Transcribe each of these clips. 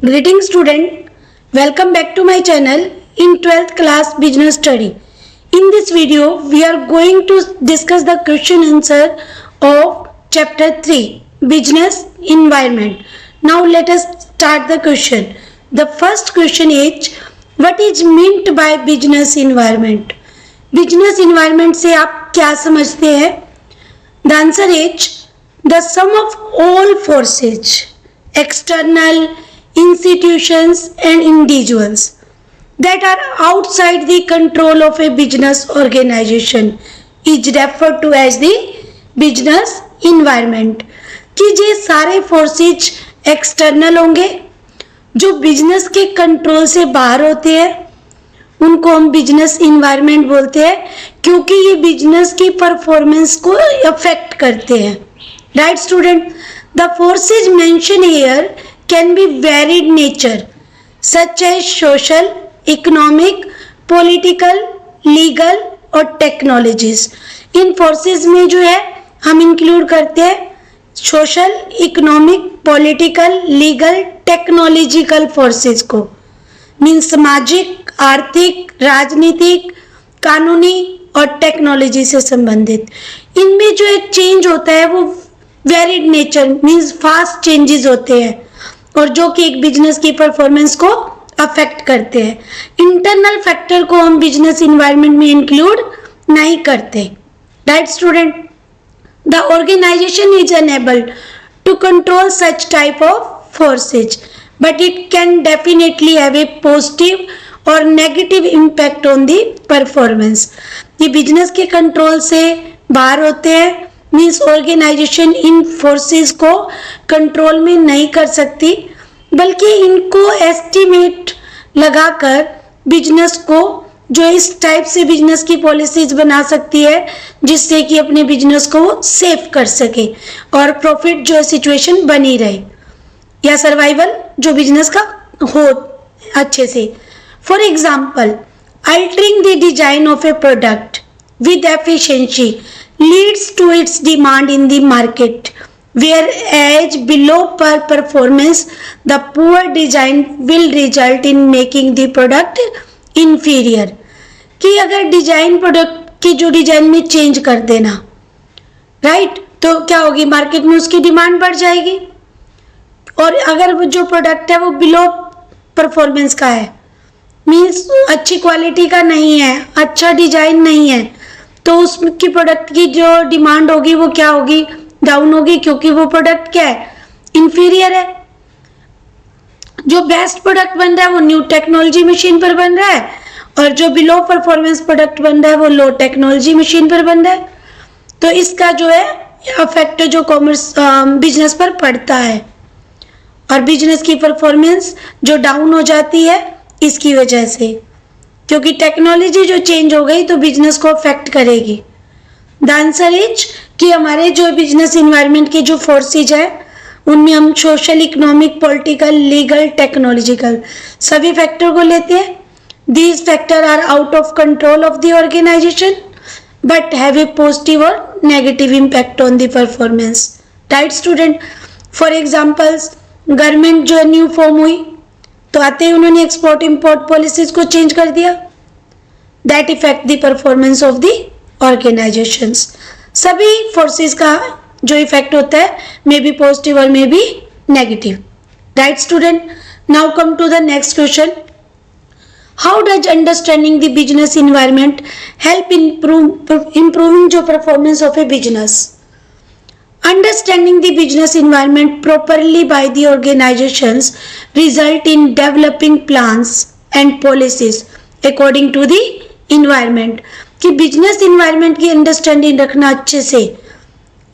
Greetings student, welcome back to my channel in 12th class business study. In this video, we are going to discuss the question answer of chapter 3, business environment. Now let us start the question. The first question is, what is meant by business environment? Business environment से आप क्या समझते हैं? The answer is the sum of all forces, external, institutions and individuals that are outside the control of a business organization is referred to as the business environment. कि ये सारे forces external होंगे जो बिजनेस के control से बाहर होते हैं, उनको हम बिजनेस इन्वायरमेंट बोलते हैं क्योंकि ये बिजनेस की परफॉर्मेंस को अफेक्ट करते हैं. Right student, the forces mention here can be varied nature such as social, economic, political, legal और टेक्नोलॉजीज. इन फोर्सेज में जो है हम इंक्लूड करते हैं social, economic, political, legal, technological forces को. मीन्स सामाजिक, आर्थिक, राजनीतिक, कानूनी और टेक्नोलॉजी से संबंधित. इनमें जो एक चेंज होता है वो varied nature means fast changes होते हैं और जो कि एक बिजनेस की परफॉर्मेंस को अफेक्ट करते हैं. इंटरनल फैक्टर को हम बिजनेस इन्वायरमेंट में इंक्लूड नहीं करते. Right student, the organization is unable to control such type of forces but it can definitely have a positive और negative impact on the performance. ये बिजनेस के कंट्रोल से बाहर होते हैं मीन्स ऑर्गेनाइजेशन इन फोर्सेस को कंट्रोल में नहीं कर सकती बल्कि इनको एस्टिमेट लगाकर बिजनेस को जो इस टाइप से बिजनेस की पॉलिसीज बना सकती है जिससे कि अपने बिजनेस को सेव कर सके और प्रॉफिट जो सिचुएशन बनी रहे या सर्वाइवल जो बिजनेस का हो अच्छे से. For example, altering the design of A product with efficiency leads to its demand in the market, whereas below per performance the poor design will result in making the product inferior. कि अगर design product की जो design में change कर देना right तो क्या होगी, मार्केट में उसकी डिमांड बढ़ जाएगी और अगर वो जो प्रोडक्ट है वो बिलो परफॉर्मेंस का है मीन्स अच्छी क्वालिटी का नहीं है, अच्छा डिजाइन नहीं है, तो उसकी प्रोडक्ट की जो डिमांड होगी वो क्या होगी, डाउन होगी क्योंकि वो प्रोडक्ट क्या है, इंफीरियर है. जो बेस्ट प्रोडक्ट बन रहा है वो न्यू टेक्नोलॉजी मशीन पर बन रहा है और जो बिलो परफॉर्मेंस प्रोडक्ट बन रहा है वो लो टेक्नोलॉजी मशीन पर बन रहा है. तो इसका जो है अफेक्ट जो कॉमर्स बिजनेस पर पड़ता है और बिजनेस की परफॉर्मेंस जो डाउन हो जाती है इसकी वजह से क्योंकि टेक्नोलॉजी जो चेंज हो गई तो बिजनेस को अफेक्ट करेगी. द आंसर इज कि हमारे जो बिजनेस इन्वायरमेंट के जो फोर्सेज है उनमें हम social, economic, political, legal, technological सभी फैक्टर को लेते हैं. These factor are out of control of the organization but have a positive और negative impact on the performance. Right student, for examples government जो न्यू फॉर्म हुई तो आते ही उन्होंने एक्सपोर्ट इंपोर्ट पॉलिसीज को चेंज कर दिया. That effect the performance of the organizations. सभी फोर्सेस का जो इफेक्ट होता है मे बी पॉजिटिव और may be negative. Right student, now come to the next question. How does understanding the business environment help improving जो performance of a business. Understanding the business environment properly by the organizations result in developing plans and policies according to the environment. कि business environment की understanding रखना अच्छे से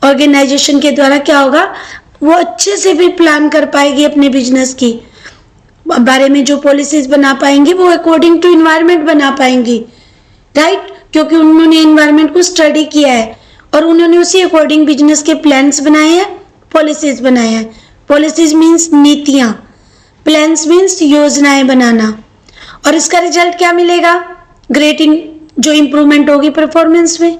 organisation के द्वारा क्या होगा, वो अच्छे से भी प्लान कर पाएगी अपने बिजनेस की बारे में, जो पॉलिसीज बना पाएंगी वो अकॉर्डिंग टू इन्वायरमेंट बना पाएंगी. राइट, क्योंकि उन्होंने इन्वायरमेंट को स्टडी किया है और उन्होंने उसी अकॉर्डिंग बिजनेस के प्लान्स बनाए हैं, पॉलिसीज बनाए हैं. पॉलिसीज मीन्स नीतियां, प्लान्स मीन्स योजनाएं बनाना और इसका रिजल्ट क्या मिलेगा, ग्रेट जो इम्प्रूवमेंट होगी परफॉर्मेंस में.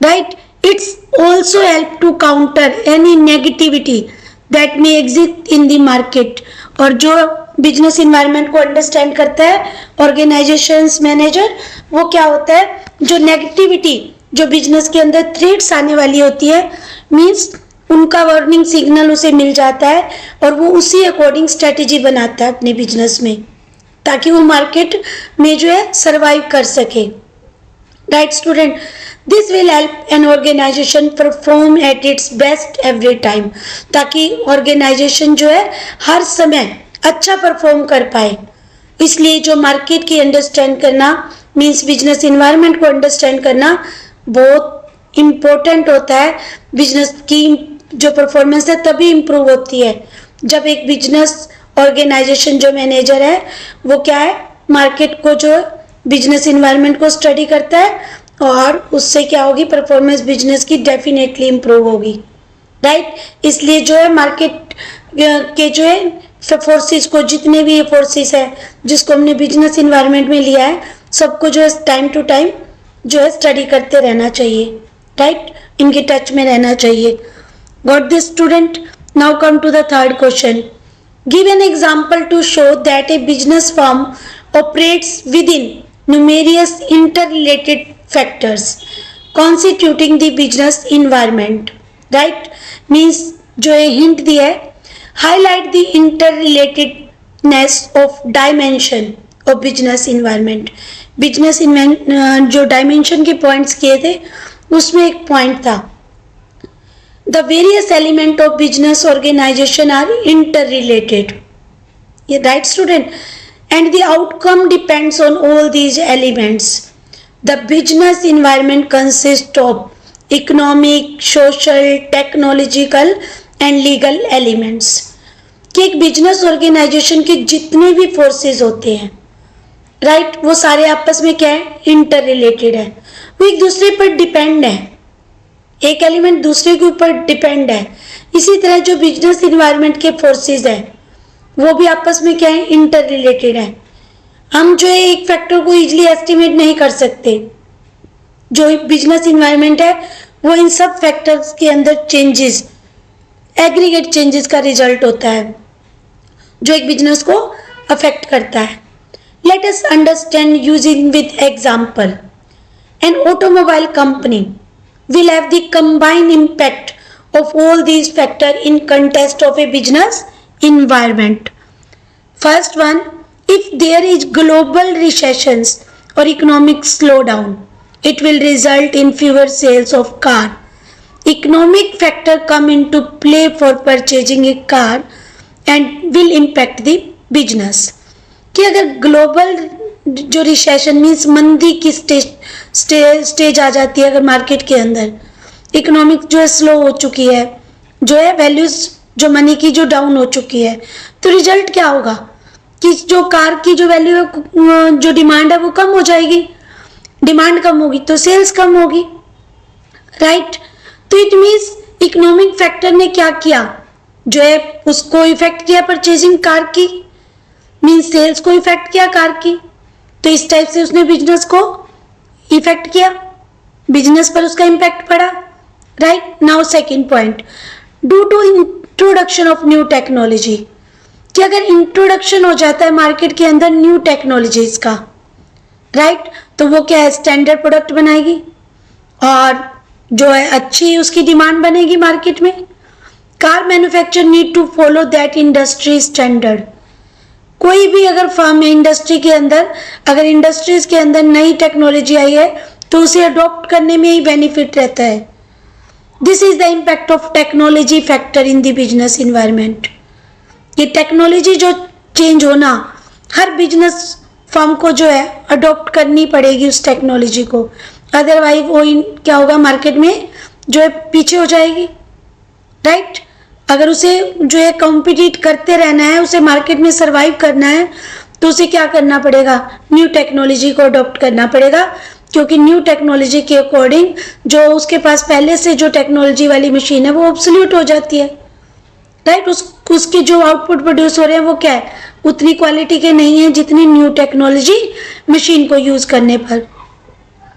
Right, it's also help to counter any negativity that may exist in the market और जो बिजनेस इन्वायरमेंट को अंडरस्टैंड करता है ऑर्गेनाइजेशंस मैनेजर, वो क्या होता है, जो नेगेटिविटी, जो बिजनेस के अंदर थ्रेट्स आने वाली होती है, मीन्स उनका वार्निंग सिग्नल उसे मिल जाता है और वो उसी अकॉर्डिंग स्ट्रेटेजी बनाता है अपने बिजनेस में, ताकि वो मार्केट में जो है सरवाइव कर सके। Right student, this will help an organisation perform at its best every time, ताकि ऑर्गेनाइजेशन जो है हर समय अच्छा परफॉर्म कर पाए। इसलिए जो मार्केट की अंडरस्टैंड करना, मीन्स बिजनेस इन्वायरमेंट को अंडरस्टैंड करना बहुत इम्पोर्टेंट होता है। बिजनेस की जो परफॉर्मेंस है तभी इम्प्रूव होती है जब एक बिजनेस ऑर्गेनाइजेशन जो मैनेजर है वो क्या है, मार्केट को, जो बिजनेस इन्वायरमेंट को स्टडी करता है और उससे क्या होगी, परफॉर्मेंस बिजनेस की डेफिनेटली इम्प्रूव होगी। राइट, इसलिए जो है मार्केट के जो है फोर्सेस को, जितने भी ये फोर्सेस है जिसको हमने बिजनेस इन्वायरमेंट में लिया है, सबको जो है टाइम टू टाइम जो है स्टडी करते रहना चाहिए। राइट, इनके टच में रहना चाहिए। Got this student? Now come to the third question. Give an example to show that a business firm operates within numerous interrelated factors constituting the business environment. Right, means जो ये hint दिया है, highlight the interrelatedness of dimension of business environment. Business जो dimension के points किए थे उसमें एक point था, the various element of business organization are interrelated. ये right student, and the outcome depends on all these elements. The business environment consists of economic, social, technological and legal elements. कि एक business organisation के जितने भी forces होते हैं, right, वो सारे आपस में क्या है, इंटर रिलेटेड है, वो एक दूसरे पर डिपेंड है, एक एलिमेंट दूसरे के ऊपर डिपेंड है। इसी तरह जो बिजनेस इन्वायरमेंट के फोर्सेस है वो भी आपस में क्या है, इंटर रिलेटेड है। हम जो है एक फैक्टर को इजीली एस्टिमेट नहीं कर सकते। जो बिजनेस इन्वायरमेंट है वो इन सब फैक्टर्स के अंदर चेंजेस, एग्रीगेट चेंजेस का रिजल्ट होता है जो एक बिजनेस को अफेक्ट करता है। Let us understand using with example. An automobile company will have the combined impact of all these factors in context of a business environment. First one, if there is global recessions or economic slowdown, it will result in fewer sales of car. Economic factor come into play for purchasing a car and will impact the business. कि अगर global जो recession means मंदी की stage आ जाती है, अगर market के अंदर इकोनॉमिक जो है स्लो हो चुकी है, जो है वैल्यूज जो मनी की जो डाउन हो चुकी है, तो रिजल्ट क्या होगा कि जो कार की जो वैल्यू है, जो डिमांड है वो कम हो जाएगी। डिमांड कम होगी तो सेल्स कम होगी। राइट, तो इट मीन्स इकोनॉमिक फैक्टर ने क्या किया, जो है उसको इफेक्ट किया परचेजिंग कार की, मीन्स सेल्स को इफेक्ट किया कार की, तो इस टाइप से उसने बिजनेस को इफेक्ट किया, बिजनेस पर उसका इम्पैक्ट पड़ा। Right, now second point, due to introduction of new technology, कि अगर इंट्रोडक्शन हो जाता है मार्केट के अंदर न्यू टेक्नोलॉजीज का, राइट, तो वो क्या है, स्टैंडर्ड प्रोडक्ट बनाएगी और जो है अच्छी उसकी डिमांड बनेगी मार्केट में। Car manufacture need to follow that industry standard. कोई भी अगर फर्म है इंडस्ट्री के अंदर, अगर इंडस्ट्रीज के अंदर नई टेक्नोलॉजी आई है तो उसे अडॉप्ट करने में ही बेनिफिट रहता है। This is the impact of technology factor in the business environment. ये टेक्नोलॉजी जो चेंज होना, हर बिजनेस फर्म को जो है अडॉप्ट करनी पड़ेगी उस टेक्नोलॉजी को, अदरवाइज वो क्या होगा, मार्केट में जो है पीछे हो जाएगी। राइट, अगर उसे जो है कॉम्पिटिट करते रहना है, उसे मार्केट में सरवाइव करना है, तो उसे क्या करना पड़ेगा, न्यू टेक्नोलॉजी को अडॉप्ट करना पड़ेगा, क्योंकि न्यू टेक्नोलॉजी के अकॉर्डिंग जो उसके पास पहले से जो टेक्नोलॉजी वाली मशीन है वो ऑब्सोल्यूट हो जाती है। राइट, उसके जो आउटपुट प्रोड्यूस हो रहे हैं वो क्या है, उतनी क्वालिटी के नहीं है जितनी न्यू टेक्नोलॉजी मशीन को यूज करने पर।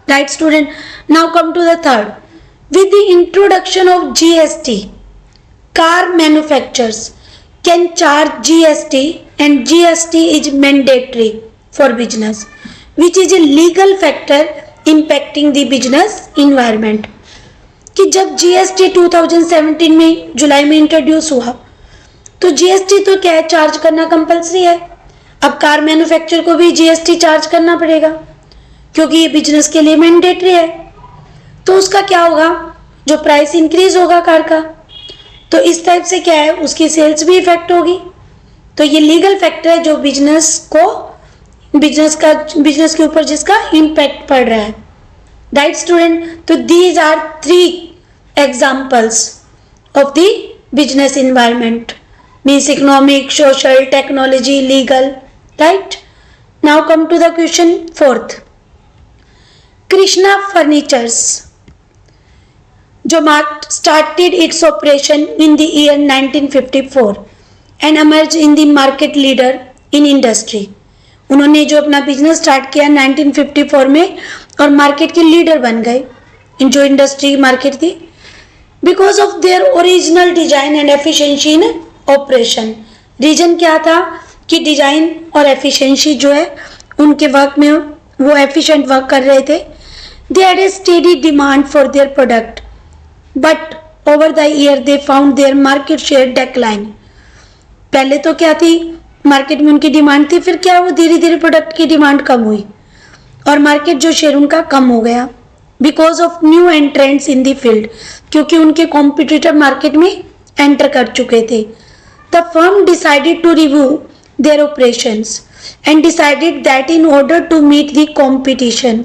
Right student, now come to the third, with the introduction of GST, car manufacturers can charge GST and GST is mandatory for business, which is a legal factor impacting the business environment. कि जब GST 2017 में जुलाई में introduce हुआ तो GST तो क्या है, charge करना कंपलसरी है। अब कार मैन्युफैक्चर को भी GST चार्ज करना पड़ेगा क्योंकि ये बिजनेस के लिए मैंडेटरी है। तो उसका क्या होगा, जो प्राइस इंक्रीज होगा कार का, तो इस टाइप से क्या है, उसकी सेल्स भी इफेक्ट होगी। तो ये लीगल फैक्टर है जो बिजनेस के ऊपर जिसका इम्पैक्ट पड़ रहा है। राइट स्टूडेंट, तो these are 3 examples of the business environment, means economic, social, technology, legal. Right, now come to the question 4th। Krishna furnitures जो started its operation in the year 1954 and emerged in the market leader in industry। उन्होंने जो अपना business start किया 1954 में और market के leader बन गए, जो इंडस्ट्री मार्केट थी, because of their original design and efficiency in operation. Reason क्या था कि डिजाइन और एफिशिएंसी जो है उनके वर्क में वो एफिशिएंट वर्क कर रहे थे। They had a steady demand for their product but over the year they found their market share decline. पहले तो क्या थी, मार्केट में उनकी डिमांड थी, फिर क्या वो धीरे धीरे प्रोडक्ट की डिमांड कम हुई और मार्केट जो शेयर उनका कम हो गया because of new entrants in the field, क्योंकि उनके कॉम्पिटिटर मार्केट में एंटर कर चुके थे। The firm decided to review their operations and decided that in order to meet the competition.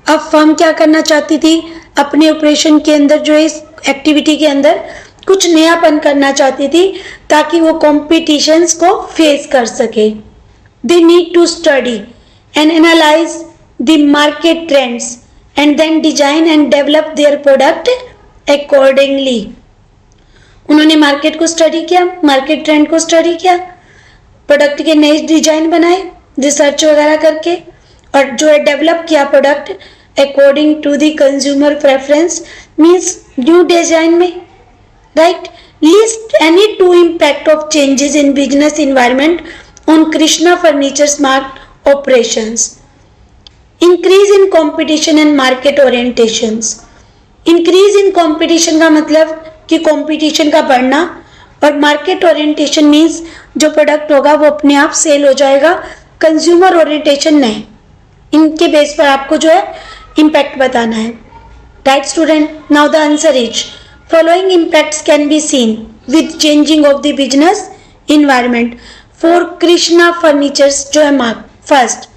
अब फर्म क्या करना चाहती थी, अपने ऑपरेशन के अंदर जो इस एक्टिविटी के अंदर कुछ नयापन करना चाहती थी ताकि वो कॉम्पिटिशन्स को फेस कर सके। They need to study and analyse the market trends and then design and develop their product accordingly. उन्होंने मार्केट को स्टडी किया, मार्केट ट्रेंड को स्टडी किया, प्रोडक्ट के नए डिजाइन बनाए रिसर्च वगैरह करके, और जो है डेवलप किया product according to the consumer preference, means new design में। Right, list any 2 impact of changes in business environment on Krishna Furniture's market operations। Increase in competition and market orientations। Increase in competition का मतलब कि competition का बढ़ना, और market orientation means जो product होगा वो अपने आप सेल हो जाएगा, कंज्यूमर ओरिएंटेशन नहीं। इनके बेस पर आपको जो है इम्पैक्ट बताना है। Right student, now the answer is following impacts can be seen with changing of the business environment for Krishna Furnitures जो है mark. First,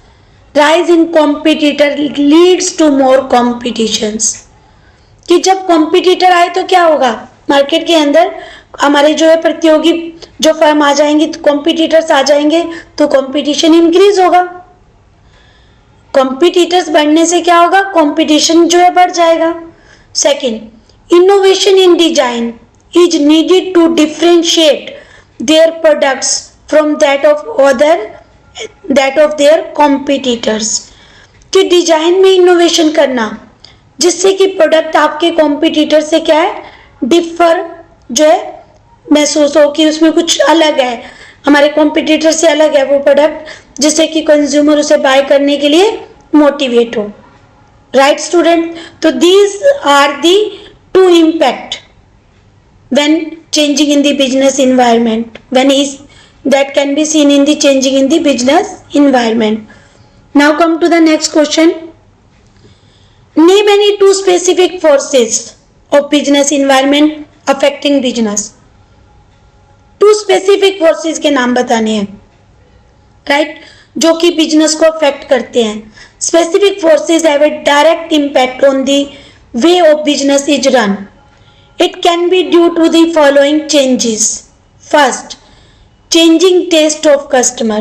rise in competitor leads to more competitions। कि जब कॉम्पिटिटर आए तो क्या होगा, मार्केट के अंदर हमारे जो है प्रतियोगी जो फर्म आ जाएंगे, तो कॉम्पिटिटर्स आ जाएंगे तो कॉम्पिटिशन इंक्रीज होगा। कॉम्पिटिटर्स बढ़ने से क्या होगा, कॉम्पिटिशन जो है बढ़ जाएगा। Second, innovation in design is needed to differentiate their products from that of their competitors। कि डिजाइन में इनोवेशन करना जिससे कि प्रोडक्ट आपके कॉम्पिटिटर से क्या है, डिफर जो है महसूस हो कि उसमें कुछ अलग है, हमारे कॉम्पिटिटर से अलग है वो प्रोडक्ट, जिससे कि कंज्यूमर उसे बाय करने के लिए मोटिवेट हो। राइट स्टूडेंट, तो these are the 2 impact when changing in the business environment, that can be seen in the changing in the business environment. Now come to the next question. Name any 2 specific forces of business environment affecting business। 2 specific forces के नाम बताने हैं, right, जो कि business को affect करते हैं। Specific forces have a direct impact on the way of business is run। It can be due to the following changes। First, changing taste of customer।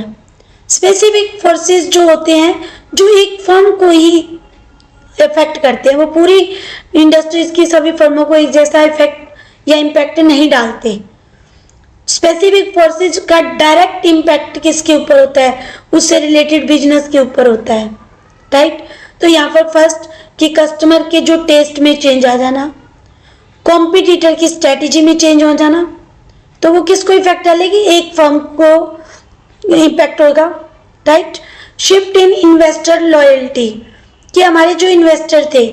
Specific forces जो होते हैं जो एक फर्म को ही effect करते हैं, वो पूरी इंडस्ट्रीज की सभी फर्मों को एक जैसा इफेक्ट या इम्पैक्ट नहीं डालते। स्पेसिफिक फोर्सेज का डायरेक्ट इम्पैक्ट किसके ऊपर होता है, उससे रिलेटेड बिजनेस के ऊपर होता है। राइट, तो यहाँ पर फर्स्ट कि कस्टमर के जो टेस्ट में चेंज आ जाना, कॉम्पिटिटर की स्ट्रेटेजी में चेंज हो जाना, तो वो किसको इफेक्ट डालेगी, एक फर्म को इम्पैक्ट होगा, right. Shift in investor loyalty, कि हमारे जो इन्वेस्टर थे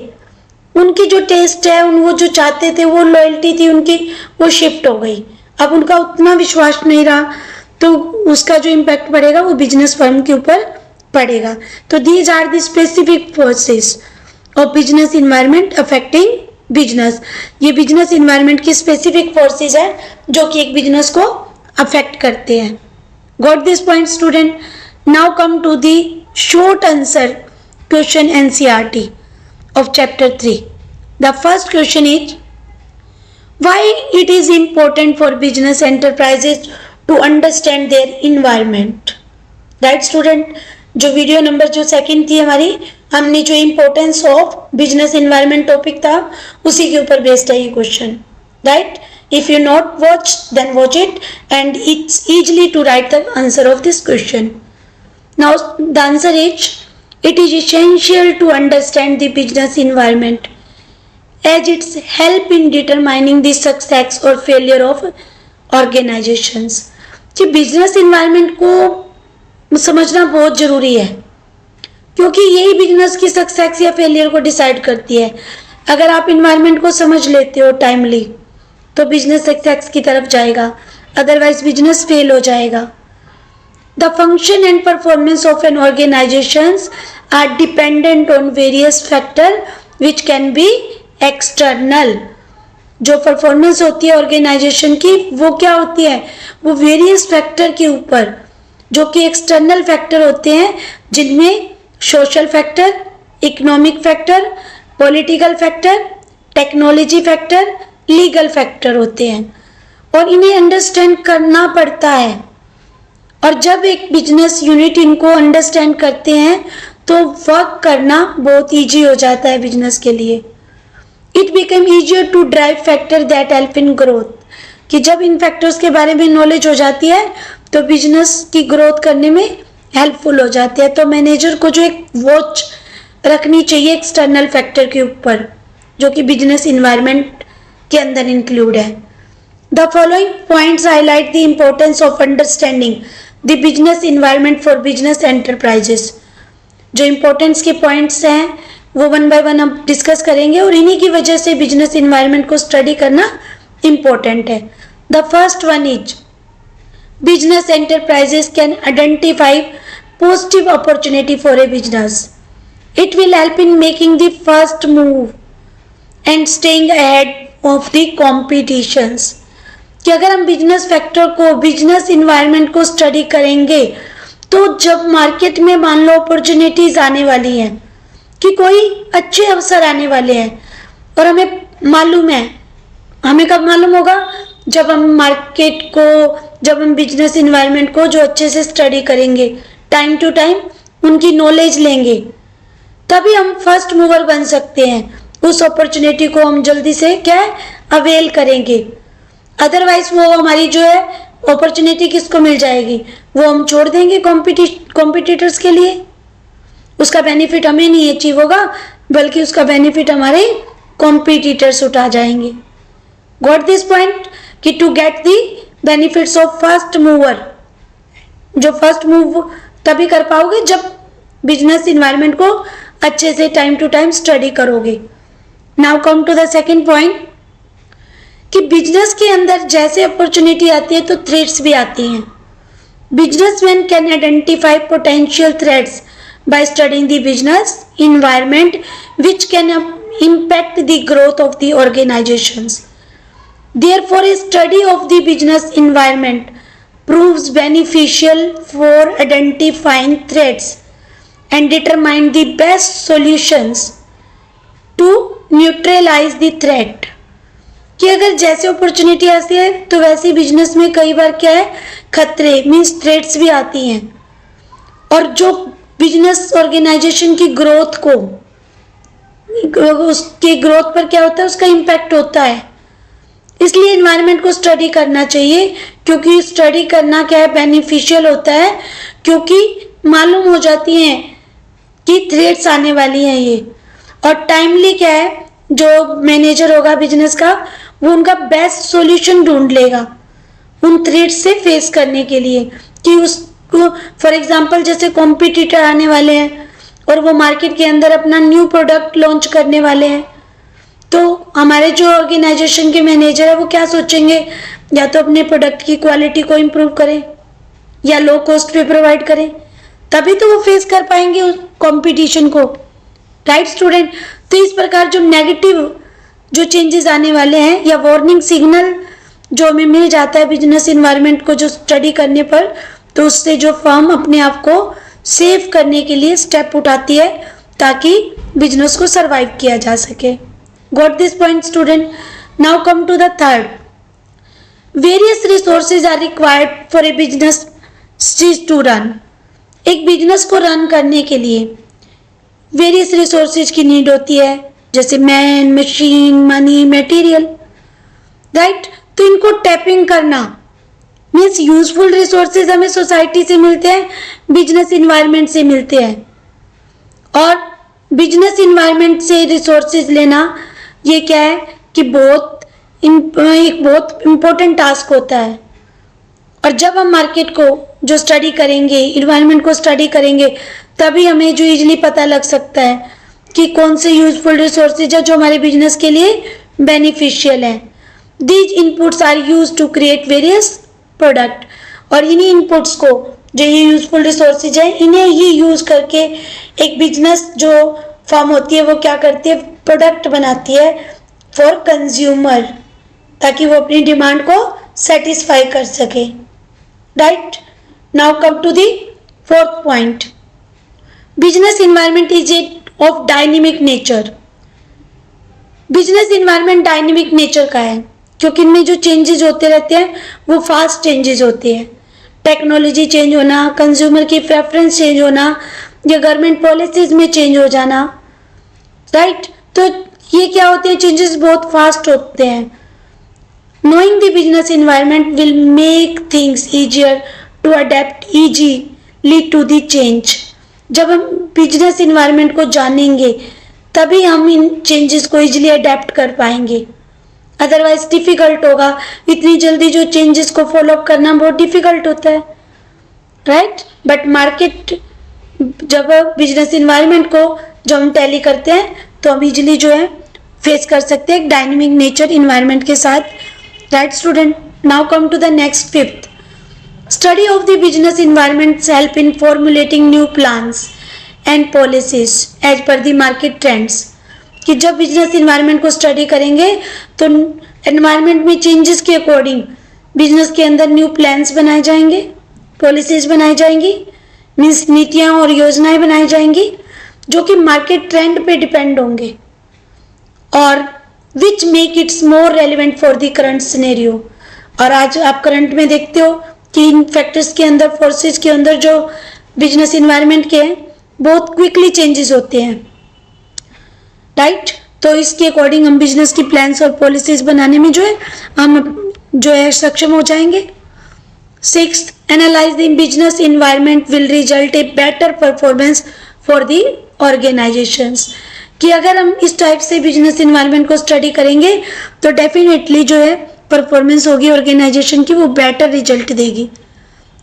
उनकी जो टेस्ट है, वो जो चाहते थे, वो लॉयल्टी थी उनकी, वो शिफ्ट हो गई। अब उनका उतना विश्वास नहीं रहा, तो उसका जो इम्पैक्ट पड़ेगा वो बिजनेस फर्म के ऊपर पड़ेगा। तो these are the specific forces of business environment affecting business. ये बिजनेस इन्वायरमेंट की स्पेसिफिक फोर्सेस है जो कि एक बिजनेस को अफेक्ट करते हैं। Got this point student? Now come to the short answer question NCERT of chapter 3. The first question is, why it is important for business enterprises to understand their environment? Right student, जो video number जो second थी हमारी, हमने जो importance of business environment topic था उसी के ऊपर बेस्ड है ये question, right. If you not watch then watch it and it's easily to write the answer of this question. Now the answer is, it is essential to understand the business environment as it's help in determining the success or failure of organizations। कि business environment को समझना बहुत जरूरी है, क्योंकि यही business की success या फेलियर को डिसाइड करती है। अगर आप इन्वायरमेंट को समझ लेते हो टाइमली तो बिजनेस सक्सेस की तरफ जाएगा, अदरवाइज बिजनेस फेल हो जाएगा। The function and performance of an organizations are dependent on various factors which can be external। जो परफॉर्मेंस होती है ऑर्गेनाइजेशन की वो क्या होती है, वो वेरियस फैक्टर के ऊपर, जो कि एक्सटर्नल फैक्टर होते हैं, जिनमें social factor, economic factor, political factor, technology factor, legal factor होते हैं, और इन्हें अंडरस्टैंड करना पड़ता है। और जब एक बिजनेस यूनिट इनको अंडरस्टैंड करते हैं तो वर्क करना बहुत इजी हो जाता है बिजनेस के लिए। It become easier to drive factor that help in growth, कि जब इन फैक्टर्स के बारे में नॉलेज हो जाती है तो बिजनेस की ग्रोथ करने में हेल्पफुल हो जाती है। तो मैनेजर को जो एक वॉच रखनी चाहिए एक्सटर्नल फैक्टर के ऊपर, जो कि बिजनेस इन्वायरमेंट के अंदर इंक्लूड है। The following points highlight the importance of understanding the business environment for business enterprises. जो इम्पोर्टेंस के पॉइंट्स हैं वो वन बाय वन हम डिस्कस करेंगे, और इन्हीं की वजह से बिजनेस इन्वायरमेंट को स्टडी करना इम्पोर्टेंट है। The first one is, business enterprises can identify positive opportunity for a business. It will help in making the first move and staying ahead of the competitions. कि अगर हम business factor को, business environment को study करेंगे तो जब market में मान लो अपॉर्चुनिटीज आने वाली हैं, कि कोई अच्छे अवसर आने वाले हैं, और हमें मालूम है, हमें कब मालूम होगा, जब हम मार्केट को, जब हम बिजनेस इन्वायरमेंट को जो अच्छे से स्टडी करेंगे, टाइम टू टाइम उनकी नॉलेज लेंगे, तभी हम फर्स्ट मूवर बन सकते हैं। उस अपॉर्चुनिटी को हम जल्दी से क्या अवेल करेंगे। अदरवाइज वो हमारी जो है अपॉर्चुनिटी किसको मिल जाएगी, वो हम छोड़ देंगे कॉम्पिटिटर्स के लिए। उसका बेनिफिट हमें नहीं अचीव होगा, बल्कि उसका बेनिफिट हमारे कॉम्पिटिटर्स उठा जाएंगे। Got this point? कि to get the benefits of first mover, जो फर्स्ट मूव तभी कर पाओगे जब बिजनेस इन्वायरमेंट को अच्छे से टाइम टू टाइम स्टडी करोगे। Now come to the second point, कि बिजनेस के अंदर जैसे अपॉर्चुनिटी आती है तो थ्रेट्स भी आती हैं। Businessman can identify potential threats by studying the business environment which can impact the growth of the organizations. Therefore, a study of the business environment proves beneficial for identifying threats and determine the best solutions to neutralize the threat. कि अगर जैसे opportunity आती है तो वैसे business में कई बार क्या है, खतरे मीन्स थ्रेट्स भी आती हैं, और जो बिजनेस ऑर्गेनाइजेशन की ग्रोथ को, उसके ग्रोथ पर क्या होता है, उसका इम्पैक्ट होता है। इसलिए एनवायरनमेंट को स्टडी करना चाहिए, क्योंकि स्टडी करना क्या है, बेनिफिशियल होता है, क्योंकि मालूम हो जाती हैं कि थ्रेट्स आने वाली हैं ये, और टाइमली क्या है, जो मैनेजर होगा बिजनेस का वो उनका बेस्ट सॉल्यूशन ढूंढ लेगा, उन थ्रेट से फेस करने के लिए कि उसको फॉर एग्जांपल जैसे कॉम्पिटिटर आने वाले हैं और वो मार्केट के अंदर अपना न्यू प्रोडक्ट लॉन्च करने वाले हैं, तो हमारे जो ऑर्गेनाइजेशन के मैनेजर है वो क्या सोचेंगे, या तो अपने प्रोडक्ट की क्वालिटी को इम्प्रूव करें या लो कॉस्ट पे प्रोवाइड करें, तभी तो वो फेस कर पाएंगे उस कंपटीशन को। राइट स्टूडेंट, तो इस प्रकार जो नेगेटिव जो चेंजेस आने वाले हैं या वार्निंग सिग्नल जो हमें मिल जाता है बिजनेस इन्वायरमेंट को जो स्टडी करने पर, तो उससे जो फर्म अपने आप को सेव करने के लिए स्टेप उठाती है ताकि बिजनेस को सरवाइव किया जा सके। Got this point student? Now come to the third, various resources are required for a business to run. एक बिजनेस को रन करने के लिए वेरियस रिसोर्सेज की नीड होती है, जैसे man, machine, money, material. Right, तो इनको टैपिंग करना मीन्स यूजफुल रिसोर्सेज हमें सोसाइटी से मिलते हैं, बिजनेस इन्वायरमेंट से मिलते हैं, और बिजनेस इन्वायरमेंट से रिसोर्सेज लेना ये क्या है कि एक बहुत इम्पोर्टेंट टास्क होता है। और जब हम मार्केट को जो स्टडी करेंगे, इन्वायरमेंट को स्टडी करेंगे, तभी हमें जो इजीली पता लग सकता है कि कौन से यूजफुल रिसोर्सेज है जो हमारे बिजनेस के लिए बेनिफिशियल है। These inputs are use to create various product, और इन्हीं इनपुट्स को जो ये यूजफुल रिसोर्सेज है इन्हें ही यूज करके एक बिजनेस जो फॉर्म होती है वो क्या करती है, प्रोडक्ट बनाती है फॉर कंज्यूमर, ताकि वो अपनी डिमांड को सेटिस्फाई कर सके। Right, now come to the fourth point, business environment is of dynamic nature. Business environment dynamic nature का है क्योंकि इनमें जो चेंजेस होते रहते हैं वो फास्ट चेंजेस होते हैं। टेक्नोलॉजी चेंज होना, कंज्यूमर की प्रेफरेंस चेंज होना, या गवर्नमेंट पॉलिसीज में चेंज हो जाना। राइट, तो ये क्या होते हैं, चेंजेस बहुत फास्ट होते हैं। Knowing the business environment will make things easier to adapt easily to the change. जब हम बिजनेस इन्वायरमेंट को जानेंगे तभी हम इन चेंजेस को इजीली अडेप्ट कर पाएंगे, अदरवाइज डिफिकल्ट होगा। इतनी जल्दी जो चेंजेस को फॉलो अप करना बहुत डिफिकल्ट होता है। राइट, बट मार्केट जब बिजनेस इन्वायरमेंट को जब हम टैली करते हैं तो हम इजीली जो है फेस कर सकते हैं एक डायनेमिक नेचर इन्वायरमेंट के साथ। Right student, now come to the next fifth, study of the business environment help in formulating new plans and policies as per the market trends. कि जब बिजनेस इन्वायरमेंट को study करेंगे तो environment में changes के according business के अंदर new plans बनाए जाएंगे, पॉलिसीज बनाई जाएंगी, मीन्स नीतियाँ और योजनाएं बनाई जाएंगी जो कि मार्केट ट्रेंड पे डिपेंड होंगे, और which make it's more relevant for the current scenario. और आज आप करंट में देखते हो कि इन फैक्टर्स के अंदर, फोर्सेज के अंदर जो बिजनेस इन्वायरमेंट के हैं बहुत क्विकली चेंजेस होते हैं। राइट, तो इसके अकॉर्डिंग हम बिजनेस की प्लान्स और पॉलिसीज बनाने में जो है हम जो है सक्षम हो जाएंगे। Sixth, analyse the business environment will result a better performance for the organisations. कि अगर हम इस टाइप से बिजनेस इन्वायरमेंट को स्टडी करेंगे तो डेफिनेटली जो है परफॉर्मेंस होगी ऑर्गेनाइजेशन की, वो बेटर रिजल्ट देगी।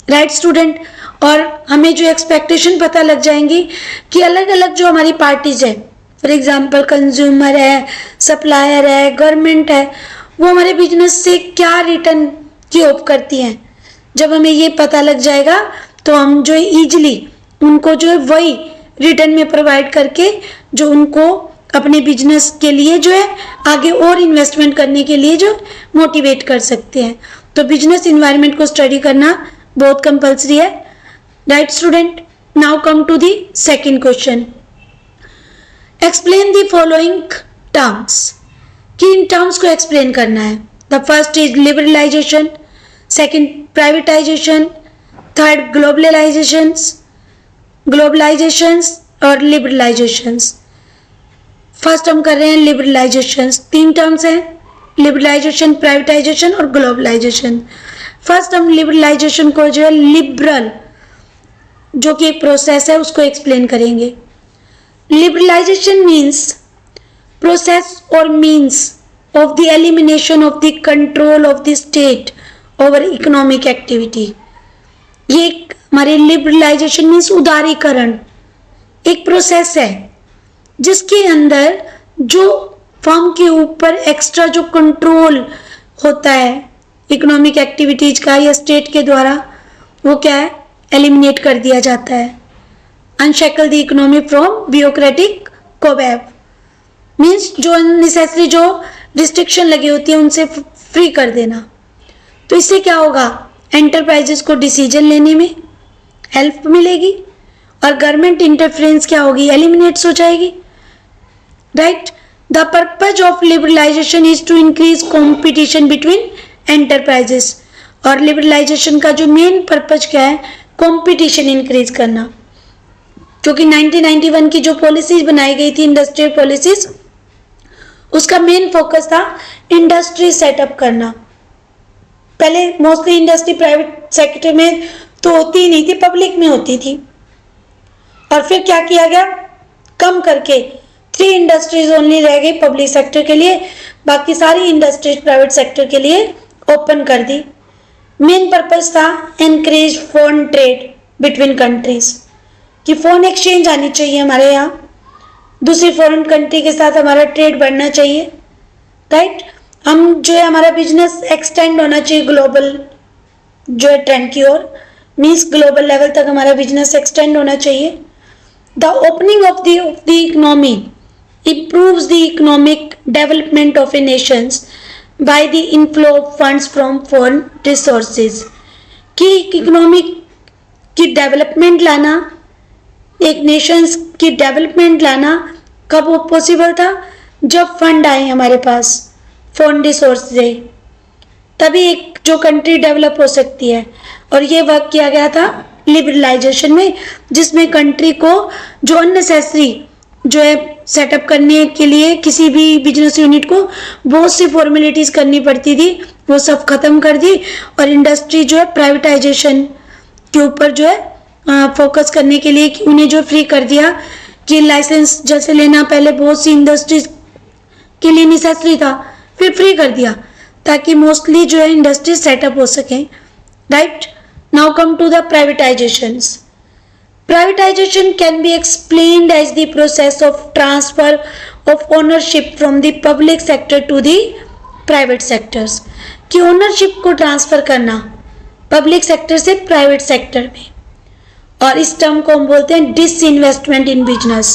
राइट स्टूडेंट, और हमें जो एक्सपेक्टेशन पता लग जाएंगी कि अलग अलग जो हमारी पार्टीज है, फॉर एग्जाम्पल कंज्यूमर है, सप्लायर है, गवर्नमेंट है, वो हमारे बिजनेस से क्या रिटर्न की होप करती हैं। जब हमें ये पता लग जाएगा तो हम जो है ईजिली उनको जो है वही रिटर्न में प्रोवाइड करके जो उनको अपने बिजनेस के लिए जो है आगे और इन्वेस्टमेंट करने के लिए जो मोटिवेट कर सकते हैं। तो बिजनेस इन्वायरमेंट को स्टडी करना बहुत कंपल्सरी है। Right student, now come to the second question, explain the following terms. कि इन टर्म्स को एक्सप्लेन करना है। The first is liberalisation, second privatisation, third globalisations और लिबरलाइजेशंस। फर्स्ट हम कर रहे हैं लिबरलाइजेशंस। तीन टर्म्स हैं, लिबरलाइजेशन, प्राइवेटाइजेशन और ग्लोबलाइजेशन। फर्स्ट हम लिबरलाइजेशन को जो है लिबरल जो कि एक प्रोसेस है उसको एक्सप्लेन करेंगे। लिबरलाइजेशन मीन्स प्रोसेस और means of the elimination of the control of the state over economic activity. ये हमारे लिबरलाइजेशन मीन्स उदारीकरण एक प्रोसेस है जिसके अंदर जो फर्म के ऊपर एक्स्ट्रा जो कंट्रोल होता है इकोनॉमिक एक्टिविटीज का या स्टेट के द्वारा, वो क्या है, एलिमिनेट कर दिया जाता है। Unshackle the economy from bureaucratic cobweb means जो अननेसेसरी जो रिस्ट्रिक्शन लगी होती है उनसे फ्री कर देना। तो इससे क्या होगा, एंटरप्राइजेस को डिसीजन लेने में हेल्प मिलेगी और गवर्नमेंट इंटरफेरेंस क्या होगी, एलिमिनेट्स हो जाएगी, right. The purpose of liberalisation is to increase competition between enterprises. और लिबरलाइजेशन का जो मेन पर्पज क्या है, कॉम्पिटिशन इंक्रीज करना। क्योंकि 1991 की जो पॉलिसीज बनाई गई थी इंडस्ट्रियल पॉलिसीज, उसका मेन फोकस था इंडस्ट्री सेटअप करना। पहले मोस्टली इंडस्ट्री प्राइवेट सेक्टर में तो होती ही नहीं थी, पब्लिक में होती थी। और फिर क्या किया गया, कम करके 3 इंडस्ट्रीज ओनली रह गई पब्लिक सेक्टर के लिए, बाकी सारी इंडस्ट्रीज प्राइवेट सेक्टर के लिए ओपन कर दी। मेन पर्पस था encourage foreign trade between countries, कि फॉरेन एक्सचेंज आनी चाहिए हमारे यहाँ, दूसरी फॉरेन कंट्री के साथ हमारा ट्रेड बढ़ना चाहिए, राइट। हम जो है हमारा बिजनेस एक्सटेंड होना चाहिए ग्लोबल जो है ट्रेंड की ओर, मीन्स ग्लोबल लेवल तक हमारा बिजनेस एक्सटेंड होना चाहिए। The opening of the economy improves the economic development of a nations by the inflow of funds from foreign resources। कि इकोनॉमिक की डेवलपमेंट लाना, एक नेशंस की डेवलपमेंट लाना कब वो पॉसिबल था, जब फंड आए हमारे पास, फॉरेन रिसोर्स से, तभी एक जो कंट्री डेवलप हो सकती है। और ये वर्क किया गया था लिबरलाइजेशन में, जिसमें कंट्री को जो अननेसेसरी जो है सेटअप करने के लिए किसी भी बिजनेस यूनिट को बहुत सी फॉर्मेलिटीज करनी पड़ती थी, वो सब खत्म कर दी और इंडस्ट्री जो है प्राइवेटाइजेशन के ऊपर जो है फोकस करने के लिए उन्हें जो फ्री कर दिया कि लाइसेंस जैसे लेना पहले बहुत सी इंडस्ट्रीज के लिए नेसेसरी था, फिर फ्री कर दिया ताकि मोस्टली जो है इंडस्ट्रीज सेटअप हो सकें, right. Now come to the privatisations. Privatization can be explained as the process of transfer of ownership from the public sector to the private sectors। कि ओनरशिप को ट्रांसफर करना पब्लिक सेक्टर से private sector में, और इस term को हम बोलते हैं डिसइन्वेस्टमेंट इन बिजनेस।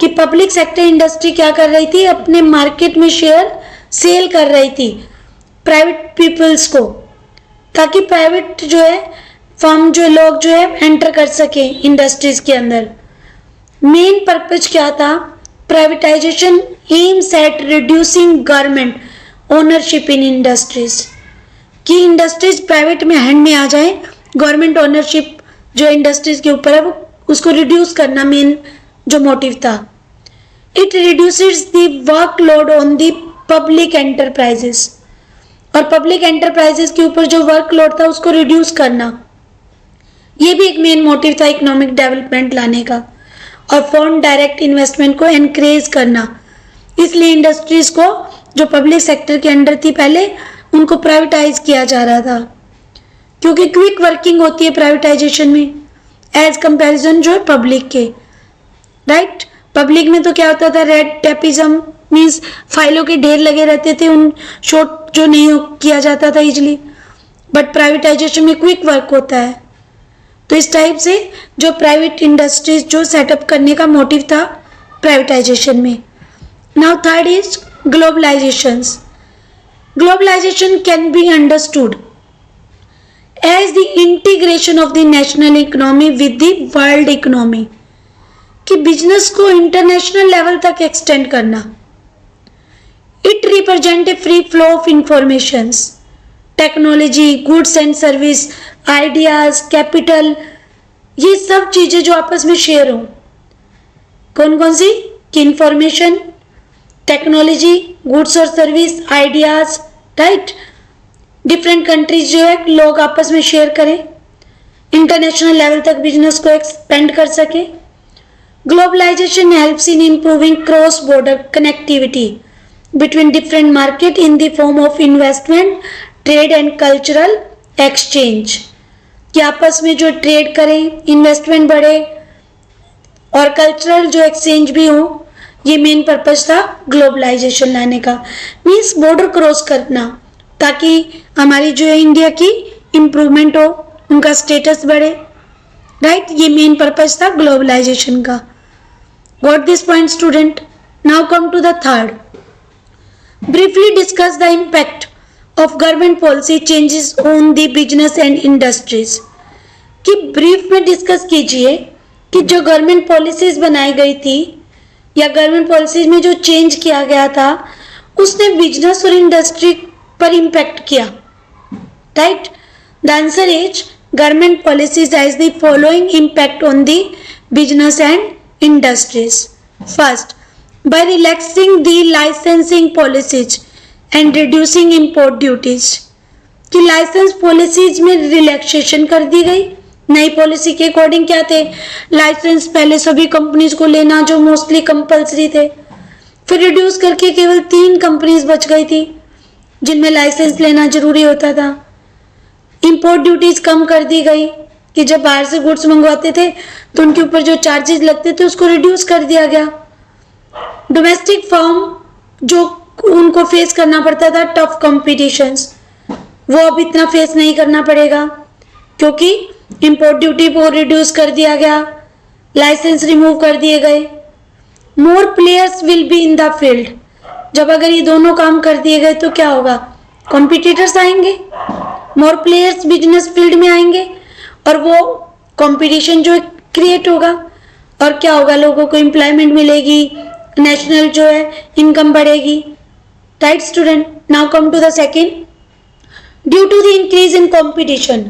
कि पब्लिक सेक्टर इंडस्ट्री क्या कर रही थी, अपने मार्केट में शेयर सेल कर रही थी प्राइवेट पीपल्स को, ताकि प्राइवेट जो है फर्म जो लोग जो है एंटर कर सके इंडस्ट्रीज के अंदर। मेन पर्पज क्या था, privatisation aims at reducing government ownership in industries. कि इंडस्ट्रीज प्राइवेट में हैंड में आ जाए, गवर्नमेंट ओनरशिप जो इंडस्ट्रीज के ऊपर है वो उसको रिड्यूस करना मेन जो मोटिव था। It reduces the workload on the public enterprises. और पब्लिक एंटरप्राइजेस के ऊपर जो वर्कलोड था उसको रिड्यूस करना, ये भी एक मेन मोटिव था इकोनॉमिक डेवलपमेंट लाने का। और फॉरेन डायरेक्ट इन्वेस्टमेंट को एनकरेज करना, इसलिए इंडस्ट्रीज को जो पब्लिक सेक्टर के अंडर थी पहले उनको प्राइवेटाइज किया जा रहा था, क्योंकि क्विक वर्किंग होती है प्राइवेटाइजेशन में एज कंपैरिजन जो है पब्लिक के, राइट। पब्लिक में तो क्या होता था, रेड टेपिज्म मीन्स फाइलों के ढेर लगे रहते थे, उन शॉर्ट जो नहीं किया जाता था इजिली, बट प्राइवेटाइजेशन में क्विक वर्क होता है। तो इस टाइप से जो प्राइवेट इंडस्ट्रीज जो सेटअप करने का मोटिव था प्राइवेटाइजेशन में। Now third is globalisation. Globalisation can be understood as the integration of the national economy with the world economy. कि बिजनेस को इंटरनेशनल लेवल तक एक्सटेंड करना। It represent a free flow of informations, technology, goods and service, ideas, capital, ये सब चीजें जो आपस में शेयर हो। कौन कौन सी, कि इंफॉर्मेशन, टेक्नोलॉजी, गुड्स और service, ideas, right. Different countries जो है लोग आपस में शेयर करें, इंटरनेशनल लेवल तक बिजनेस को एक्सपेंड कर सके। Globalisation helps in improving cross border connectivity between different market in the form of investment, trade and cultural exchange, कि आपस में जो ट्रेड करें, इन्वेस्टमेंट बढ़े और कल्चरल जो एक्सचेंज भी हो। ये मेन पर्पस था ग्लोबलाइजेशन लाने का, मीन्स बॉर्डर क्रॉस करना, ताकि हमारी जो है इंडिया की इम्प्रूवमेंट हो, उनका स्टेटस बढ़े, राइट। ये मेन पर्पस था ग्लोबलाइजेशन का। Got this point student? Now come to the third. Briefly discuss the impact of government policy changes on the business and industries, कि ब्रीफ में डिस्कस कीजिए कि जो गवर्नमेंट पॉलिसीज बनाई गई थी या गवर्नमेंट पॉलिसीज में जो चेंज किया गया था उसने बिजनेस और इंडस्ट्री पर इम्पैक्ट किया, right. The answer is government policies has the following impact on the business and industries. First, by relaxing the licensing policies and reducing import duties, कि लाइसेंस पॉलिसीज में relaxation कर दी गई। नई policy के according क्या थे, licence पहले सभी कंपनीज को लेना जो मोस्टली कंपलसरी थे, फिर रिड्यूस करके केवल 3 कंपनीज बच गई थी जिनमें लाइसेंस लेना जरूरी होता था। इंपोर्ट ड्यूटीज कम कर दी गई, कि जब बाहर से गुड्स मंगवाते थे तो उनके ऊपर जो चार्जेस लगते थे उसको रिड्यूस कर दिया गया। डोमेस्टिक फर्म जो उनको फेस करना पड़ता था टफ कॉम्पिटिशन्स, वो अब इतना फेस नहीं करना पड़ेगा क्योंकि इंपोर्ट ड्यूटी को रिड्यूस कर दिया गया, लाइसेंस रिमूव कर दिए गए। मोर players will be in the field, जब अगर ये दोनों काम कर दिए गए तो क्या होगा, कॉम्पिटिटर्स आएंगे, मोर प्लेयर्स बिजनेस फील्ड में आएंगे और वो कंपटीशन जो क्रिएट होगा और क्या होगा, लोगों को एम्प्लॉयमेंट मिलेगी, नेशनल जो है इनकम बढ़ेगी, right student. Now come to the second. Due to the increase in competition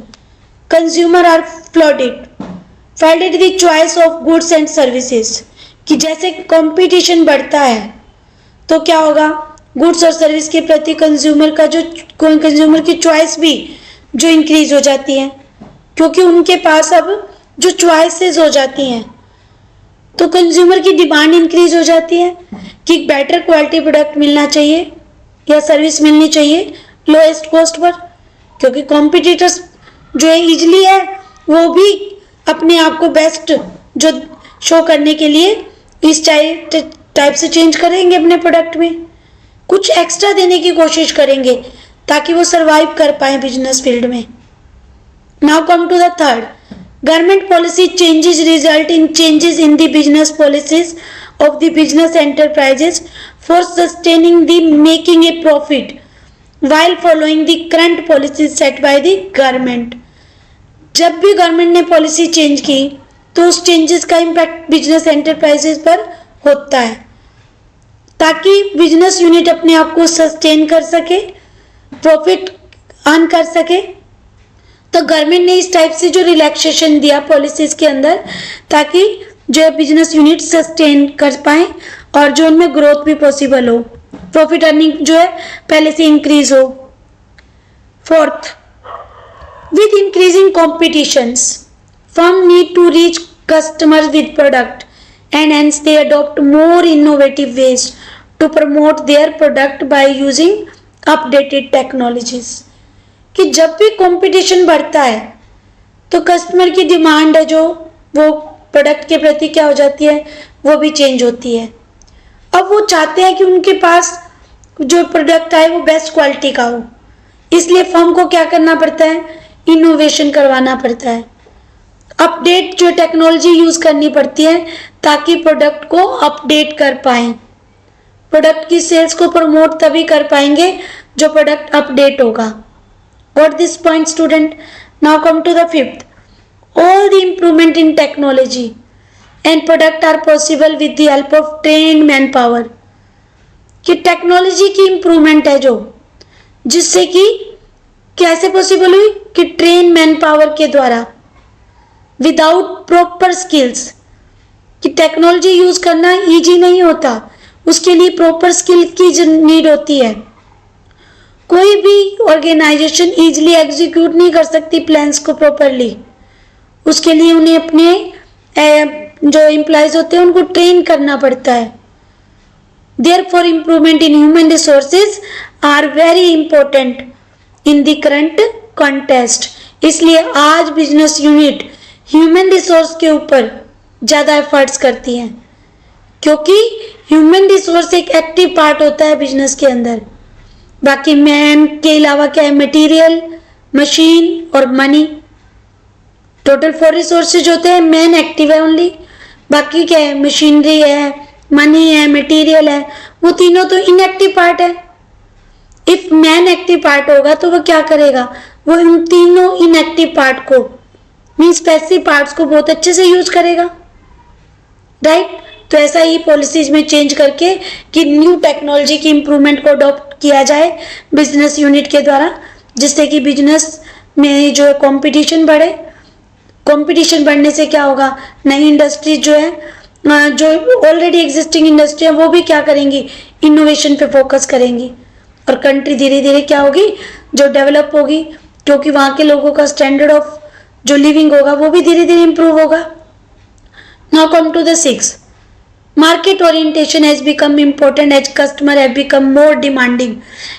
consumer are flooded the choice of goods and services, कि जैसे कंपटीशन बढ़ता है तो क्या होगा, गुड्स और सर्विस के प्रति कंज्यूमर की चॉइस भी जो इंक्रीज हो जाती है, क्योंकि उनके पास अब जो चॉइसेस हो जाती हैं तो कंज्यूमर की डिमांड इंक्रीज हो जाती है कि बेटर क्वालिटी प्रोडक्ट मिलना चाहिए या सर्विस मिलनी चाहिए लोएस्ट कॉस्ट पर, क्योंकि कॉम्पिटिटर्स जो है इजली है वो भी अपने आप को बेस्ट जो शो करने के लिए इस टाइप से चेंज करेंगे, अपने प्रोडक्ट में कुछ एक्स्ट्रा देने की कोशिश करेंगे ताकि वो सरवाइव कर पाए बिजनेस फील्ड में। Now come to the third. Government policy changes result in changes in the business policies of the business enterprises for sustaining the making a profit while following the current policies set by the government। जब भी government ने policy change की तो उस changes का impact business enterprises पर होता है ताकि बिजनेस यूनिट अपने आप को सस्टेन कर सके, प्रॉफिट अर्न कर सके। तो गवर्नमेंट ने इस टाइप से जो रिलैक्सेशन दिया पॉलिसीज के अंदर ताकि जो है बिजनेस यूनिट सस्टेन कर पाए और जो उनमें ग्रोथ भी पॉसिबल हो, प्रॉफिट अर्निंग जो है पहले से इंक्रीज हो। Fourth, with increasing competitions firm need to reach customers with product and hence they adopt more innovative ways to promote their product by using updated technologies, कि जब भी कंपटीशन बढ़ता है तो कस्टमर की डिमांड है जो वो प्रोडक्ट के प्रति क्या हो जाती है, वो भी चेंज होती है। अब वो चाहते हैं कि उनके पास जो प्रोडक्ट आए वो बेस्ट क्वालिटी का हो, इसलिए फर्म को क्या करना पड़ता है, इनोवेशन करवाना पड़ता है, अपडेट जो टेक्नोलॉजी यूज करनी पड़ती है ताकि प्रोडक्ट को अपडेट कर पाए। प्रोडक्ट की सेल्स को प्रमोट तभी कर पाएंगे जो प्रोडक्ट अपडेट होगा। Got this point student? Now come to the fifth. All the improvement in technology and product are possible with the help of trained manpower, कि टेक्नोलॉजी की इम्प्रूवमेंट है जो जिससे कि कैसे पॉसिबल हुई कि ट्रेन मैन पावर के द्वारा विदाउट प्रॉपर स्किल्स, कि टेक्नोलॉजी यूज करना इजी नहीं होता, उसके लिए प्रॉपर स्किल की नीड होती है। कोई भी ऑर्गेनाइजेशन इजीली एग्जीक्यूट नहीं कर सकती प्लान्स को प्रॉपरली, उसके लिए उन्हें अपने जो एम्प्लॉयज होते हैं उनको ट्रेन करना पड़ता है। Therefore improvement in human resources are very important in the current contest. इसलिए आज बिजनेस यूनिट ह्यूमन रिसोर्स के ऊपर ज़्यादा एफर्ट्स करती हैं, क्योंकि ह्यूमन रिसोर्स एक एक्टिव पार्ट होता है बिजनेस के अंदर। बाकी मैन के अलावा क्या है, मटेरियल, मशीन और मनी। टोटल 4 रिसोर्सेज होते हैं, मैन एक्टिव है ओनली, बाकी क्या है, मशीनरी है, मनी है, मटेरियल है, वो तीनों तो इनएक्टिव पार्ट है। इफ मैन एक्टिव पार्ट होगा तो वो क्या करेगा, वो इन तीनों इनएक्टिव पार्ट को मीन्स पैसिव पार्ट्स को बहुत अच्छे से यूज करेगा, राइट। तो ऐसा ही पॉलिसीज में चेंज करके कि न्यू टेक्नोलॉजी की इंप्रूवमेंट को अडॉप्ट किया जाए बिजनेस यूनिट के द्वारा, जिससे कि बिजनेस में जो है कंपटीशन बढ़े। कंपटीशन बढ़ने से क्या होगा, नई इंडस्ट्री जो है, जो ऑलरेडी एग्जिस्टिंग इंडस्ट्री है, वो भी क्या करेंगी, इनोवेशन पे फोकस करेंगी, और कंट्री धीरे धीरे क्या होगी, जो डेवलप होगी, क्योंकि वहाँ के लोगों का स्टैंडर्ड ऑफ जो लिविंग होगा वो भी धीरे धीरे इंप्रूव होगा। Now come to the 6, market orientation has become important as customer have become more demanding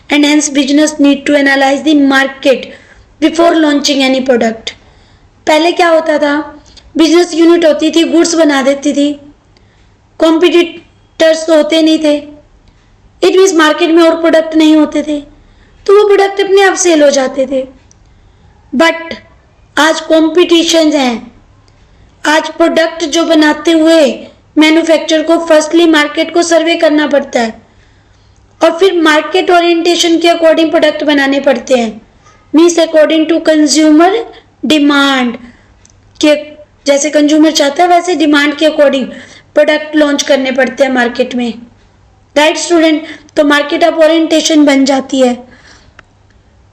and hence business need to analyze the market before launching any product। पहले क्या होता था, बिजनेस यूनिट होती थी, गुड्स बना देती थी, कॉम्पिटिटर्स तो होते नहीं थे, इट मीन्स मार्केट में और प्रोडक्ट नहीं होते थे, तो वो प्रोडक्ट अपने आप सेल हो जाते थे। बट आज कॉम्पिटिशन है, आज प्रोडक्ट जो बनाते हुए मैन्युफैक्चरर को फर्स्टली मार्केट को सर्वे करना पड़ता है और फिर मार्केट ओरिएंटेशन के अकॉर्डिंग प्रोडक्ट बनाने पड़ते हैं, means according to consumer demand के, जैसे कंज्यूमर चाहता है वैसे डिमांड के अकॉर्डिंग प्रोडक्ट लॉन्च करने पड़ते हैं मार्केट में, राइट स्टूडेंट। तो मार्केट ऑफ ओरिएंटेशन बन जाती है।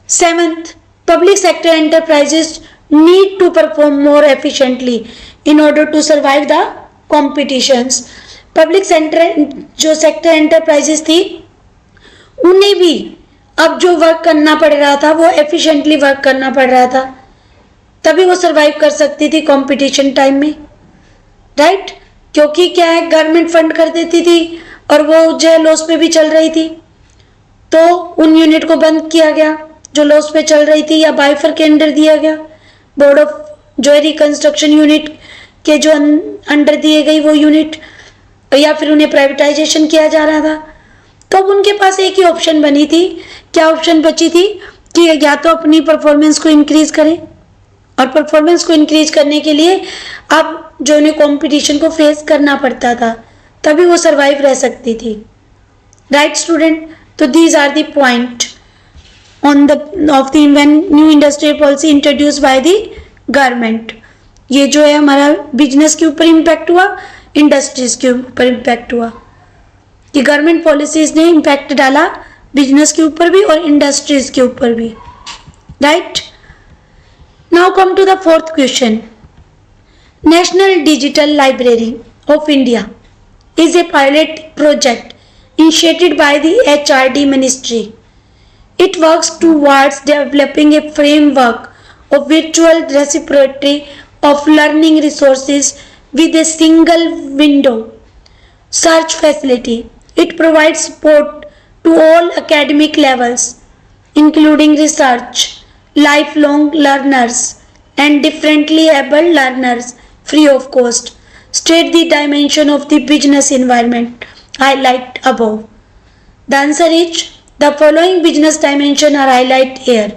7th, public sector enterprises need to perform more efficiently in order to survive the competitions. Public sector enterprises थी, उन्हें भी अब जो वर्क करना पड़ रहा था वो एफिशिएंटली वर्क करना पड़ रहा था, तभी वो सरवाइव कर सकती थी कंपटीशन टाइम में, राइट। क्योंकि क्या है, गवर्नमेंट फंड कर देती थी और वो जो है लॉस पे भी चल रही थी, तो उन यूनिट को बंद किया गया जो लॉस पे चल रही थी, या बाइफर के अंडर दिया गया, बोर्ड ऑफ जो है रिकंस्ट्रक्शन यूनिट के जो अंडर दिए गई वो यूनिट, या फिर उन्हें प्राइवेटाइजेशन किया जा रहा था। तो अब उनके पास एक ही ऑप्शन बनी थी, क्या ऑप्शन बची थी कि या तो अपनी परफॉर्मेंस को इंक्रीज करें, और परफॉर्मेंस को इंक्रीज करने के लिए अब जो उन्हें कंपटीशन को फेस करना पड़ता था, तभी वो सरवाइव रह सकती थी, राइट स्टूडेंट। तो these are the point on the of the when new industrial policy introduce by the government. ये जो है हमारा बिजनेस के ऊपर इम्पैक्ट हुआ, इंडस्ट्रीज के ऊपर इम्पैक्ट हुआ, कि गवर्नमेंट पॉलिसीज ने इम्पैक्ट डाला बिजनेस के ऊपर भी और इंडस्ट्रीज के ऊपर भी, right. Now come to the 4th question. National digital library of India is a pilot project initiated by the HRD Ministry. It works towards developing a framework of virtual repository of learning resources with a single window search facility. It provides support to all academic levels, including research, lifelong learners, and differently able learners free of cost. State the dimension of the business environment highlighted above. The answer is the following business dimensions are highlighted here.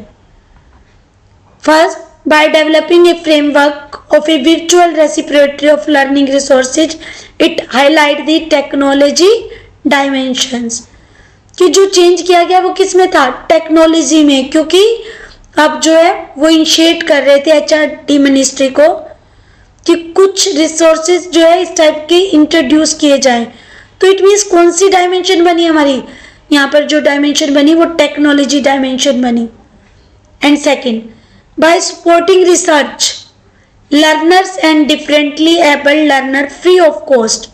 First, by developing a framework of a virtual repository of learning resources, it highlights the technology dimensions. कि जो change किया गया वो किस में था, technology में, क्योंकि अब जो है वो इनिशिएट कर रहे थे HRD मिनिस्ट्री को कि कुछ रिसोर्सेज जो है इस टाइप के इंट्रोड्यूस किए जाएं। तो इट मीन्स कौन सी डायमेंशन बनी हमारी, यहाँ पर जो डायमेंशन बनी वो टेक्नोलॉजी डायमेंशन बनी। And second, bye supporting research learners and differently abled learner free of cost.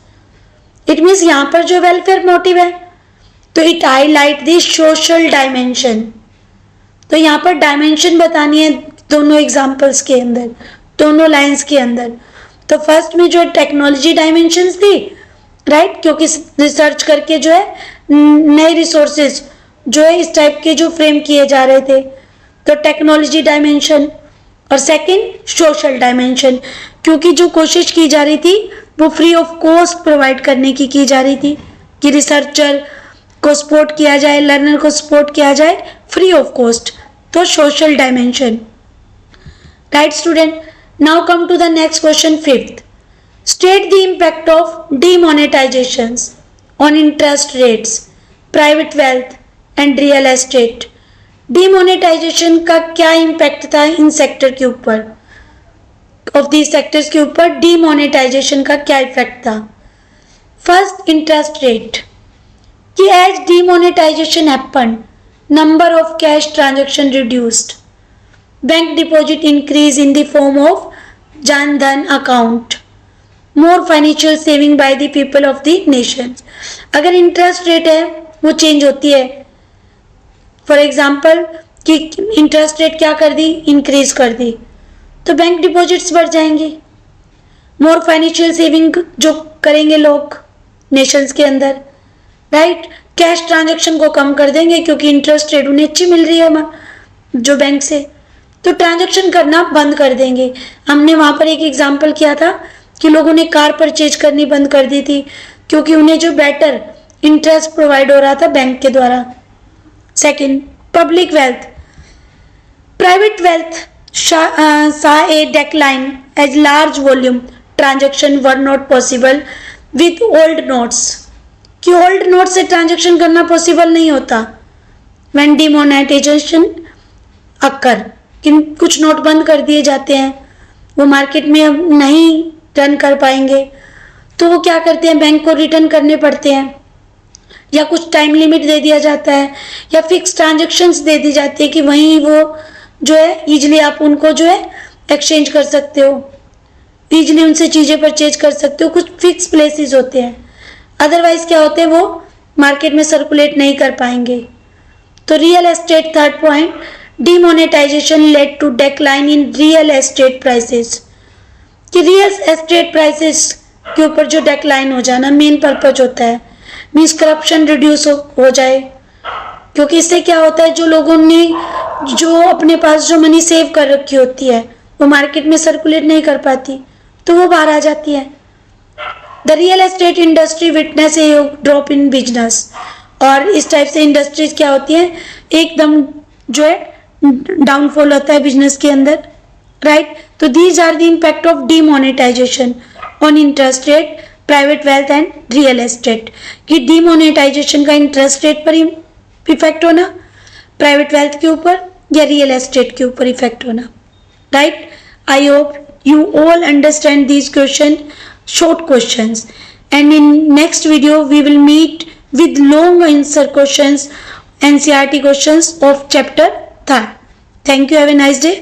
It means यहाँ पर जो वेलफेयर मोटिव है, तो it highlight the social dimension. तो यहाँ पर डायमेंशन बतानी है दोनों एग्जाम्पल्स के अंदर, दोनों लाइंस के अंदर। तो फर्स्ट में जो टेक्नोलॉजी डायमेंशंस थी, राइट, क्योंकि रिसर्च करके जो है नए रिसोर्सेज जो है इस टाइप के जो फ्रेम किए जा रहे थे, तो टेक्नोलॉजी डायमेंशन, और सेकंड सोशल डायमेंशन, क्योंकि जो कोशिश की जा रही थी वो फ्री ऑफ कॉस्ट प्रोवाइड करने की जा रही थी कि रिसर्चर को सपोर्ट किया जाए, लर्नर को सपोर्ट किया जाए फ्री ऑफ कॉस्ट, तो social dimension. Right student, now come to the next question, fifth. State the impact of demonetisations on interest rates, private wealth and real estate. Demonetisation का क्या impact था in sector के ऊपर, of these sectors के ऊपर demonetisation का क्या effect था। फर्स्ट, इंटरेस्ट रेट, कि as demonetisation happened, number of cash transaction reduced, bank deposit increase in the form of Jan Dhan account, more financial saving by the people of the nation. अगर interest rate है वो change होती है, for example कि interest rate क्या कर दी, increase कर दी, तो बैंक डिपॉजिट्स बढ़ जाएंगे, मोर फाइनेंशियल सेविंग जो करेंगे लोग नेशंस के अंदर, राइट। कैश ट्रांजैक्शन को कम कर देंगे क्योंकि इंटरेस्ट रेट उन्हें अच्छी मिल रही है जो बैंक से, तो ट्रांजैक्शन करना बंद कर देंगे। हमने वहां पर एक एग्जाम्पल किया था कि लोगों ने कार परचेज करनी बंद कर दी थी क्योंकि उन्हें जो बेटर इंटरेस्ट प्रोवाइड हो रहा था बैंक के द्वारा। Second, public wealth, private wealth saw a decline as large volume transaction were not possible with old notes, कि ओल्ड नोट से ट्रांजैक्शन करना पॉसिबल नहीं होता when demonetization occur, कि कुछ नोट बंद कर दिए जाते हैं, वो मार्केट में अब नहीं रन कर पाएंगे, तो वो क्या करते हैं, बैंक को रिटर्न करने पड़ते हैं, या कुछ टाइम लिमिट दे दिया जाता है, या फिक्स ट्रांजैक्शंस दे दी जाती है कि वहीं वो जो है इजीली आप उनको जो है एक्सचेंज कर सकते हो, इजीली उनसे चीज़ें परचेज कर सकते हो, कुछ फिक्स प्लेसेस होते हैं, अदरवाइज क्या होते हैं वो मार्केट में सर्कुलेट नहीं कर पाएंगे। तो real estate, third point, demonetisation led to decline in real estate prices, कि रियल एस्टेट प्राइसेस के ऊपर जो डिक्लाइन हो जाना मेन पर्पज होता है, मीन्स करप्शन रिड्यूस हो जाए, क्योंकि इससे क्या होता है जो लोगों ने जो अपने पास जो मनी सेव कर रखी होती है वो मार्केट में सर्कुलेट नहीं कर पाती, तो वो बाहर आ जाती है। The real estate industry witness A drop in business, और इस टाइप से इंडस्ट्रीज क्या होती है एकदम जो है डाउनफॉल होता है बिजनेस के अंदर, राइट। तो these are the impact of demonetisation on interest rate, private wealth and real estate, कि डीमोनेटाइजेशन का इंटरेस्ट रेट पर इफेक्ट होना, प्राइवेट वेल्थ के ऊपर या रियल एस्टेट के ऊपर इफेक्ट होना, right. I hope you all understand these short questions, and in next video we will meet with long answer questions, NCERT questions of chapter 3rd. Thank you, have a nice day.